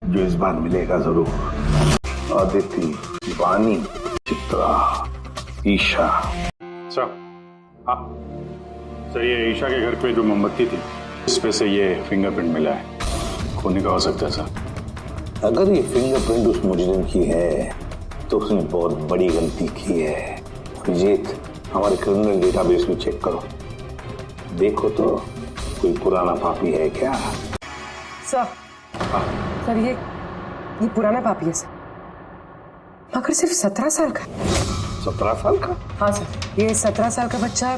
जो इस बार मिलेगा जरूर। अदिति, वानी, चित्रा, ईशा। सर, हाँ सर, ये ईशा के घर पे जो मोमबत्ती थी इस पे से ये फिंगरप्रिंट मिला है। खोने का हो सकता है सर। अगर ये फिंगरप्रिंट उस मुजरिम की है तो उसने बहुत बड़ी गलती की है। अभिजीत, हमारे क्रिमिनल डेटाबेस में चेक करो, देखो तो कोई पुराना पापी है क्या। सर, सर ये पुराना पापी है सर, मगर सिर्फ 17 साल का। 17 साल का? हाँ सर, ये 17 साल का बच्चा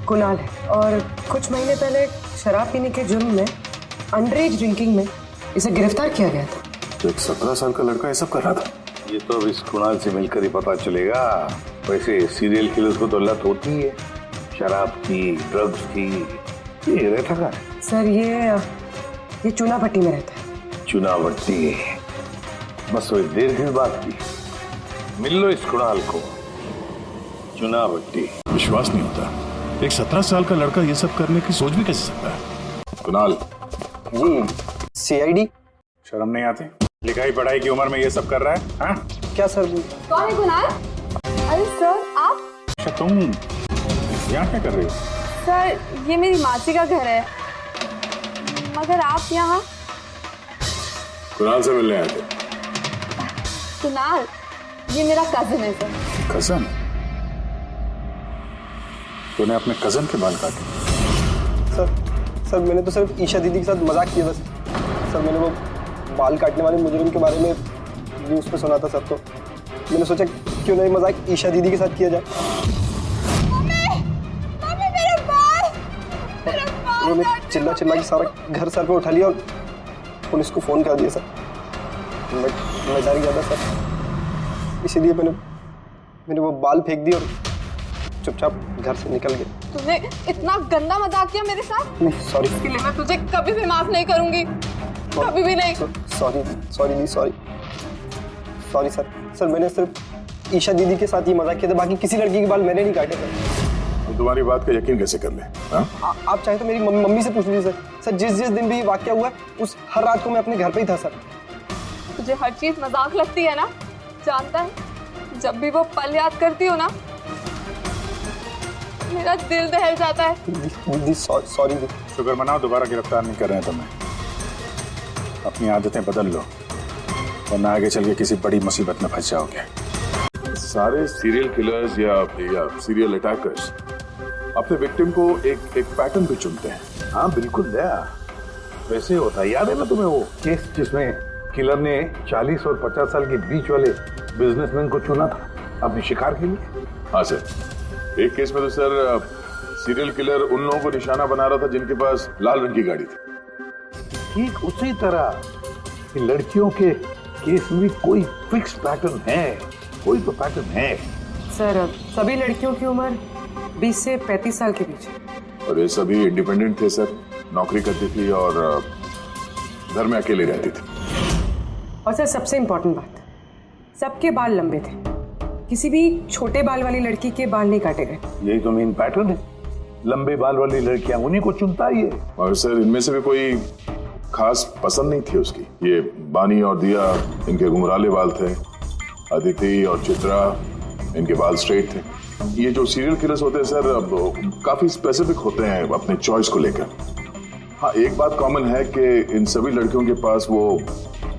कुणाल है और कुछ महीने पहले शराब पीने के जुर्म में अंडर एज ड्रिंकिंग में इसे गिरफ्तार किया गया था। तो एक 17 साल का लड़का ये सब कर रहा था? ये तो अब इस कुणाल से मिलकर ही पता चलेगा। वैसे सीरियल किलर्स को तो लत होती है शराब की, ड्रग्स की। ये रहता कहाँ है? सर ये चूना भट्टी में रहता है। चूना भट्टी? बस वही देर की बात की। मिल लो इस कुणाल को। चूना भट्टी। विश्वास नहीं होता, एक 17 साल का लड़का ये सब करने की सोच भी कैसे सकता है? कुणाल जी, CID। शर्म नहीं आती? लिखाई पढ़ाई की उम्र में ये सब कर रहा है? हाँ? क्या सर? कौन है कुणाल? अरे सर आप? अच्छा तुम यहाँ क्या कर रही हो? सर ये मेरी मासी का घर है, मगर आप यहाँ? कुणाल से मिलने आए थे? कुणाल ये मेरा कजिन है सर। कजन? तूने अपने कजन के बाल काटे? सर मैंने तो सिर्फ ईशा दीदी के साथ मजाक किया था सर। मैंने वो बाल काटने वाले मुजरिम के बारे में न्यूज़ पे सुना था सर, तो मैंने सोचा क्यों नहीं मजाक ईशा दीदी के साथ किया जाए। मम्मी मेरे बाल! उन्होंने चिल्ला के सारा घर सर पे उठा लिया और पुलिस को फोन कर दिया सर। मैं डर गया था सर, इसीलिए मैंने वो बाल फेंक दिए और चुपचाप घर से निकल गया। तूने इतना गंदा मजाक किया मेरे साथ? नहीं सॉरी। इसके लिए मैं तुझे कभी भी माफ नहीं करूंगी, कभी भी नहीं। सॉरी सर, मैंने सिर्फ ईशा दीदी के साथ ही मजाक किया था, बाकी किसी लड़की के बाल मैंने नहीं काटे थे। तो तुम्हारी बात का यकीन कैसे कर ले? आप चाहे तो मेरी मम्मी से पूछ लीजिए सर। जिस दिन भी वाकया हुआ उस हर रात को मैं अपने घर पे ही था सर। तुझे हर चीज मजाक लगती है ना? जानता है जब भी वो पल याद करती हो ना मेरा दिल दहल जाता है। दीदी सॉरी दीदी। शुक्र मनाओ दोबारा गिरफ्तार नहीं कर रहे हैं तुम्हें। अपनी आदतें बदल लो वरना आगे चल के किसी बड़ी मुसीबत में फंस जाओगे। सारे सीरियल किलर्स या सीरियल अटैकर्स अपने विक्टिम को एक पैटर्न पे चुनते हैं। हाँ बिल्कुल दया, वैसे होता है। याद है ना तुम्हें वो केस जिसमें किलर ने 40 और 50 साल के बीच वाले बिजनेसमैन को चुना था अपने शिकार के लिए? हाँ सर, एक केस में तो सर सीरियल किलर उन लोगों को निशाना बना रहा था जिनके पास लाल रंग की गाड़ी थी। ठीक उसी तरह लड़कियों के केस में भी कोई फिक्स पैटर्न है, कोई तो पैटर्न है। सर सभी लड़कियों की उम्र 20 से 35 साल के बीच है। और ये सभी इंडिपेंडेंट थे सर, नौकरी करती थी और घर में अकेले रहती थी। और सर सबसे इम्पोर्टेंट बात, सबके बाल लंबे थे, किसी भी छोटे बाल वाली लड़की के बाल नहीं काटे गए। यही तो मेन पैटर्न है, लंबे बाल वाली लड़कियां उन्हीं को चुनता ही है। और सर इनमें से भी कोई खास पसंद नहीं थी उसकी। ये बानी और दिया, इनके घुंघराले बाल थे। अदिति और चित्रा, इनके बाल स्ट्रेट थे। ये जो सीरियल किलर्स होते हैं सर काफी स्पेसिफिक होते हैं अपने चॉइस को लेकर। हाँ एक बात कॉमन है कि इन सभी लड़कियों के पास वो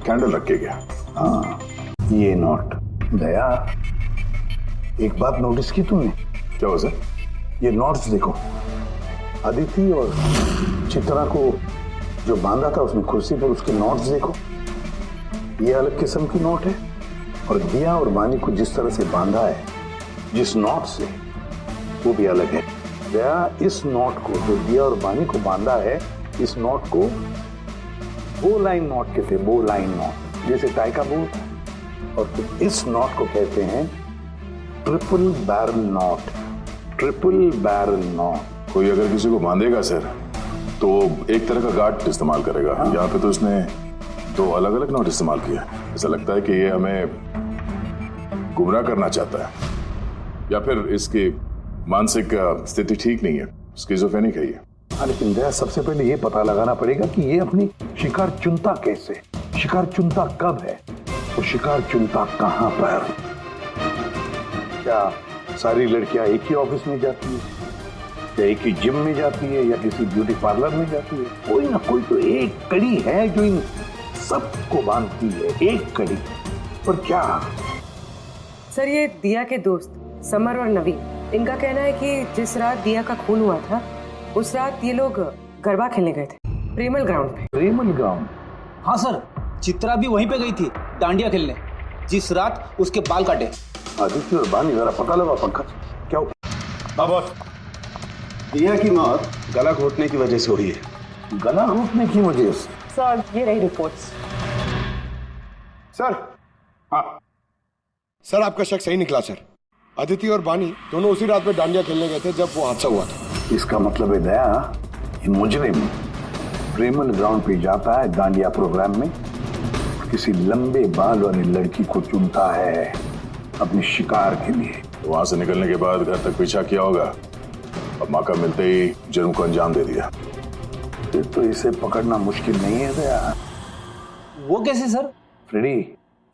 कैंडल रख के गया। हाँ ये नोट दया, एक बात नोटिस की तुमने? क्या हो सर? ये नोट्स देखो, अदिति और चित्रा को जो बांधा था उसने कुर्सी पर, उसके नोट्स देखो, ये अलग किस्म की नोट है। और दिया और वानी को जिस तरह से बांधा है जिस नोट से, वो भी अलग है। दया, इस नोट को जो दिया और वानी को बांधा है, इस नोट को बो लाइन नोट कहते हैं, बो लाइन नोट, जैसे टाई का बो। और इस नोट को कहते हैं triple barrel note, triple barrel note. कोई अगर किसी को बांधेगा सर तो एक तरह का गार्ड इस्तेमाल करेगा। यहाँ पे तो इसने दो अलग अलग नोट इस्तेमाल किया। ऐसा लगता है कि ये हमें गुमराह करना चाहता है, या फिर इसकी मानसिक स्थिति ठीक नहीं है, स्किज़ोफ्रेनिक है ये। हाँ लेकिन दया, सबसे पहले ये पता लगाना पड़ेगा कि ये अपनी शिकार चुनता कैसे, शिकार चुनता कब है और शिकार चुनता कहां पर? क्या सारी लड़कियां एक ही ऑफिस में जाती है, या एक ही जिम में जाती है, या किसी ब्यूटी पार्लर में जाती है? कोई ना कोई तो एक कड़ी है जो इन सबको बांधती है, एक कड़ी। पर क्या? सर, ये दिया के दोस्त समर और नवीन, इनका कहना है कि जिस रात दिया का खून हुआ था उस रात ये लोग गरबा खेलने गए थे प्रेमल ग्राउंड पे। प्रेमल ग्राउंड? हाँ सर, चित्रा भी वहीं पे गई थी डांडिया खेलने जिस रात उसके बाल काटे। आदित्य और बानी, जरा पता लगा पंकज क्या हुआ? बॉस, दिया की मौत गला घोटने की वजह से हुई है। गला घोटने की वजह से? सर, ये रही रिपोर्ट्स। सर, हाँ सर आपका शक सही निकला सर। अदिति और बानी दोनों उसी रात में डांडिया खेलने गए थे जब वो हादसा हुआ था। इसका मतलब है दया, ये मुजरिम प्रेमल ग्राउंड पे जाता है डांडिया प्रोग्राम में, किसी लंबे बाल वाली लड़की को चुनता है अपने शिकार के लिए। तो वहां से निकलने के बाद घर तक पीछा किया होगा, अब मौका मिलते ही जुर्म को अंजाम दे दिया। फिर तो इसे पकड़ना मुश्किल नहीं है दया। वो कैसे सर? फ्रेडी,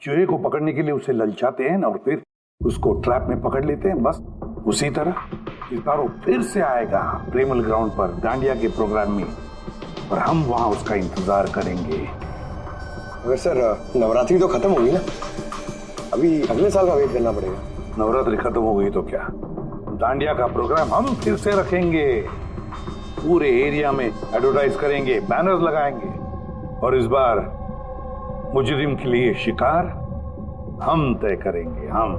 चूहे को पकड़ने के लिए उसे ललचाते हैं ना, और फिर उसको ट्रैप में पकड़ लेते हैं, बस उसी तरह इस बार वो फिर से आएगा प्रेमल ग्राउंड पर डांडिया के प्रोग्राम में, और हम वहां उसका इंतजार करेंगे। मगर सर नवरात्रि तो खत्म होगी ना, अभी अगले साल का वेट करना पड़ेगा। नवरात्रि खत्म हो गई तो क्या, डांडिया का प्रोग्राम हम फिर से रखेंगे, पूरे एरिया में एडवर्टाइज करेंगे, बैनर लगाएंगे, और इस बार मुजरिम के लिए शिकार हम तय करेंगे। हम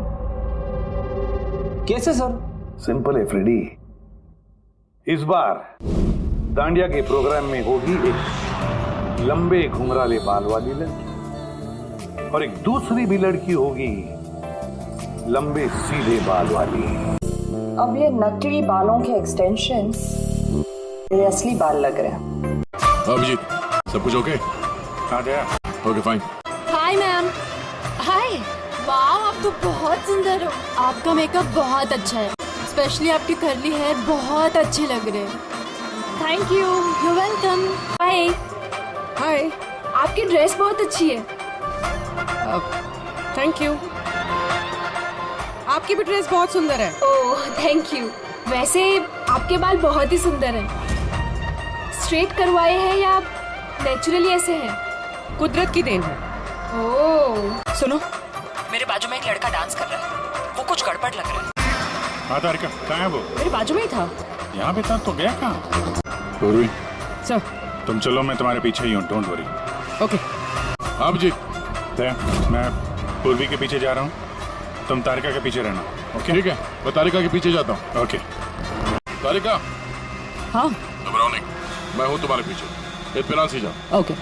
कैसे सर? सिंपल है फ्रेडी, इस बार डांडिया के प्रोग्राम में होगी एक लंबे घुंघराले बाल वाली लड़की, और एक दूसरी भी लड़की होगी लंबे सीधे बाल वाली। अब ये नकली बालों के एक्सटेंशंस मेरे असली बाल लग रहे हैं। अभिजीत, सब कुछ ओके? हाँ Daya, okay fine. Hi ma'am. Hi, वाह आप तो बहुत सुंदर हो। आपका मेकअप बहुत अच्छा है, स्पेशली आपके कर्ली हेयर बहुत अच्छे लग रहे हैं। Thank you, you welcome. Hi. Hi. आपकी ड्रेस बहुत अच्छी है। Thank you. आपकी भी ड्रेस बहुत सुंदर है। Oh thank you. वैसे आपके बाल बहुत ही सुंदर हैं। स्ट्रेट करवाए हैं या नेचुरली ऐसे हैं? कुदरत की देन है। ओह। सुनो, मेरे बाजू में एक लड़का डांस कर रहा है, वो कुछ गड़बड़ लग रहा है। हाँ तारिका, कहाँ है वो? मेरे बाजू में ही था। यहाँ पे था तो गया कहाँ? पूर्वी, सर। तुम चलो, मैं तुम्हारे पीछे ही हूँ, डोंट वरी। ओके। अभिजीत, मैं पूर्वी के पीछे जा रहा हूँ, तुम तारिका के पीछे रहना। ओके ठीक है, मैं तारिका के पीछे जाता हूँ। ओके। तारिका, हाँ घबराओ नहीं, मैं हूँ तुम्हारे पीछे, इत्मीनान से जाओ। ओके।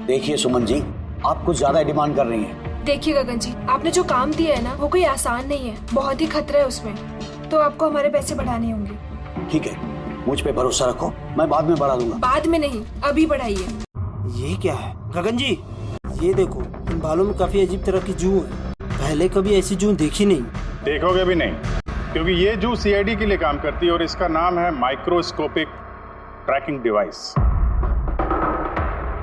देखिए सुमन जी, आप कुछ ज्यादा डिमांड कर रही हैं। देखिए गगन जी, आपने जो काम दिया है ना वो कोई आसान नहीं है, बहुत ही खतरा है उसमें, तो आपको हमारे पैसे बढ़ाने होंगे। ठीक है, मुझ पे भरोसा रखो, मैं बाद में बढ़ा दूंगा। बाद में नहीं, अभी बढ़ाइए। ये क्या है गगन जी? ये देखो, इन बालों में काफी अजीब तरह की जू है, पहले कभी ऐसी जू देखी नहीं। देखोगे भी नहीं, क्योंकि ये जू सीआईडी के लिए काम करती है और इसका नाम है माइक्रोस्कोपिक ट्रैकिंग डिवाइस।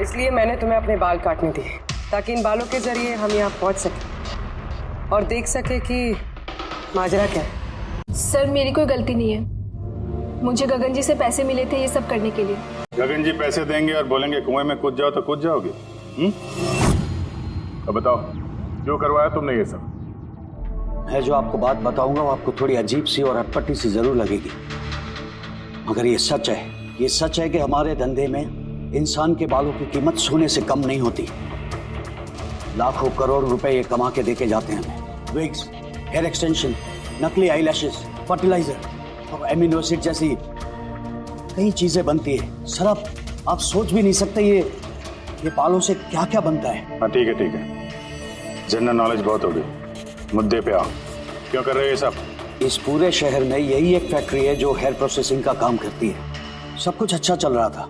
इसलिए मैंने तुम्हें अपने बाल काटने दिए, ताकि इन बालों के जरिए हम यहाँ पहुँच सके और देख सके कि माजरा क्या है। सर मेरी कोई गलती नहीं है, मुझे गगन जी से पैसे मिले थे ये सब करने के लिए। गगन जी पैसे देंगे और बोलेंगे कुएं में कूद जाओ तो कूद जाओगे? अब बताओ, जो करवाया तुमने ये सब? मैं जो आपको बात बताऊंगा वो आपको थोड़ी अजीब सी और अटपटी सी जरूर लगेगी, मगर ये सच है। ये सच है कि हमारे धंधे में इंसान के बालों की कीमत सोने से कम नहीं होती। लाखों करोड़ रुपए ये कमा के देके जाते हैं हमें। विग्स, हेयर एक्सटेंशन, नकली आईलैशेस, फर्टिलाइजर और एमिनो एसिड जैसी कई चीजें बनती है। सर आप सोच भी नहीं सकते ये बालों से क्या क्या बनता है। हाँ ठीक है, जनरल नॉलेज बहुत होगी, मुद्दे पे आओ। क्यों कर रहे हो ये सब? इस पूरे शहर में यही एक फैक्ट्री है जो हेयर प्रोसेसिंग का काम करती है। सब कुछ अच्छा चल रहा था,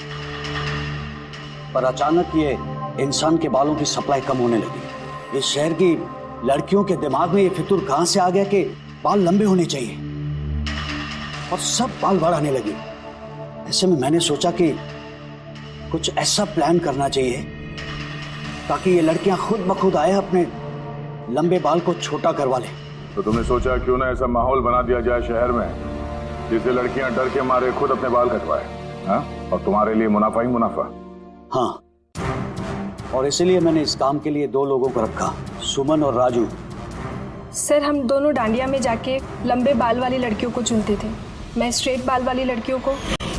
पर अचानक ये इंसान के बालों की सप्लाई कम होने लगी। इस शहर की लड़कियों के दिमाग में ये फितूर कहां से आ गया कि बाल लंबे होने चाहिए, और सब बाल बढ़ाने लगी। ऐसे में मैंने सोचा कि कुछ ऐसा प्लान करना चाहिए ताकि ये लड़कियां खुद ब खुद आए अपने लंबे बाल को छोटा करवा लें। तो तुमने सोचा क्यों ना ऐसा माहौल बना दिया जाए शहर में जिससे लड़कियां डर के मारे खुद अपने बाल कटवाए, हाँ? और तुम्हारे लिए मुनाफा ही मुनाफा। हाँ, और इसीलिए मैंने इस काम के लिए 2 लोगों को रखा, सुमन और राजू। सर हम दोनों डांडिया में जाके लंबे बाल वाली लड़कियों को चुनते थे। मैं स्ट्रेट बाल वाली लड़कियों को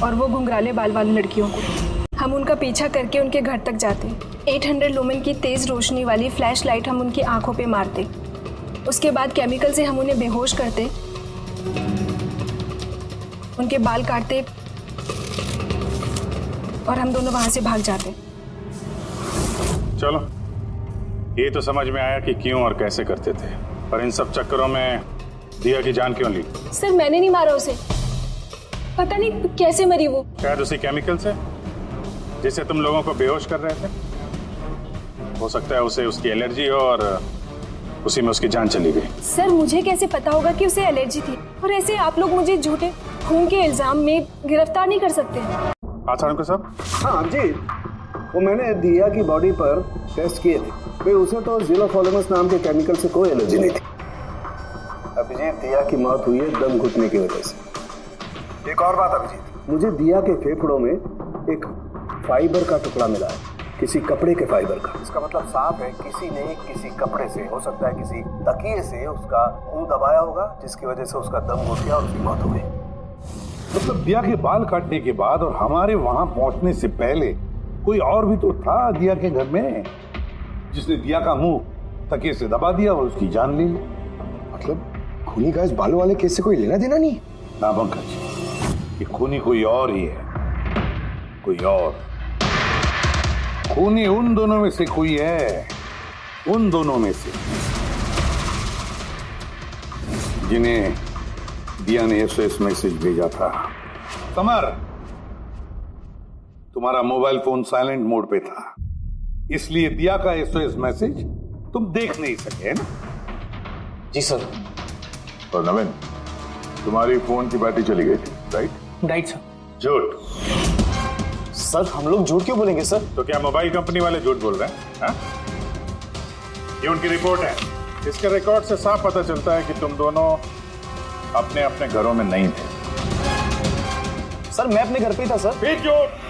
और वो घुंघराले बाल वाली लड़कियों को। हम उनका पीछा करके उनके घर तक जाते। 800 लुमेन की तेज रोशनी वाली फ्लैश लाइट हम उनकी आंखों पे मारते। उसके बाद केमिकल से हम उन्हें बेहोश करते, उनके बाल काटते और हम दोनों वहां से भाग जाते। चलो, ये तो समझ में आया कि क्यों और कैसे करते थे, पर इन सब चक्करों में दिया की जान क्यों ली? सर मैंने नहीं मारा उसे, पता नहीं कैसे मरी वो। शायद उसी केमिकल से जिससे तुम लोगों को बेहोश कर रहे थे। हो सकता है उसे उसकी एलर्जी हो और उसी में उसकी जान चली गई। सर मुझे कैसे पता होगा कि उसे एलर्जी थी? और ऐसे आप लोग मुझे झूठे खून के इल्जाम में गिरफ्तार नहीं कर सकते। आचार्य साहब। हाँ जी, वो मैंने दिया की बॉडी पर टेस्ट किए थे, फिर उसे तो जिलोफॉर्मस नाम के केमिकल से कोई एलर्जी नहीं थी। अभिजीत, दिया की मौत हुई है दम घुटने की वजह से। एक और बात अभिजीत, मुझे दिया के फेफड़ों में एक फाइबर का टुकड़ा मिला है, किसी कपड़े के फाइबर का। इसका मतलब साफ है किसी ने किसी कपड़े से, हो सकता है किसी तकिए से उसका मुंह दबाया होगा, जिसकी वजह से उसका दम घुट गया और उसकी मौत हो गई। मतलब दिया के बाल काटने के बाद और हमारे वहां पहुंचने से पहले कोई और भी तो था दिया के घर में, जिसने दिया का मुंह तकिए से दबा दिया और उसकी जान ले ली। मतलब खूनी का इस बालों वाले केस से कोई लेना देना नहीं? ना पंकज, ये खूनी कोई और ही है, कोई और। खूनी उन दोनों में से कोई है, उन दोनों में से जिन्हें दिया ने एसओएस मैसेज भेजा था। समर, तुम्हारा मोबाइल फोन साइलेंट मोड पे था, इसलिए दिया का एसओएस मैसेज तुम देख नहीं सके, है ना? जी सर। और नवीन, तुम्हारी फोन की बैटरी चली गई थी, राइट? Right sir. झूठ। सर हम लोग झूठ क्यों बोलेंगे सर? तो क्या मोबाइल कंपनी वाले झूठ बोल रहे हैं? हाँ? ये उनकी रिपोर्ट है। इसके रिकॉर्ड से साफ पता चलता है कि तुम दोनों अपने अपने घरों में नहीं थे। सर मैं अपने घर पे ही था सर। फिर झूठ।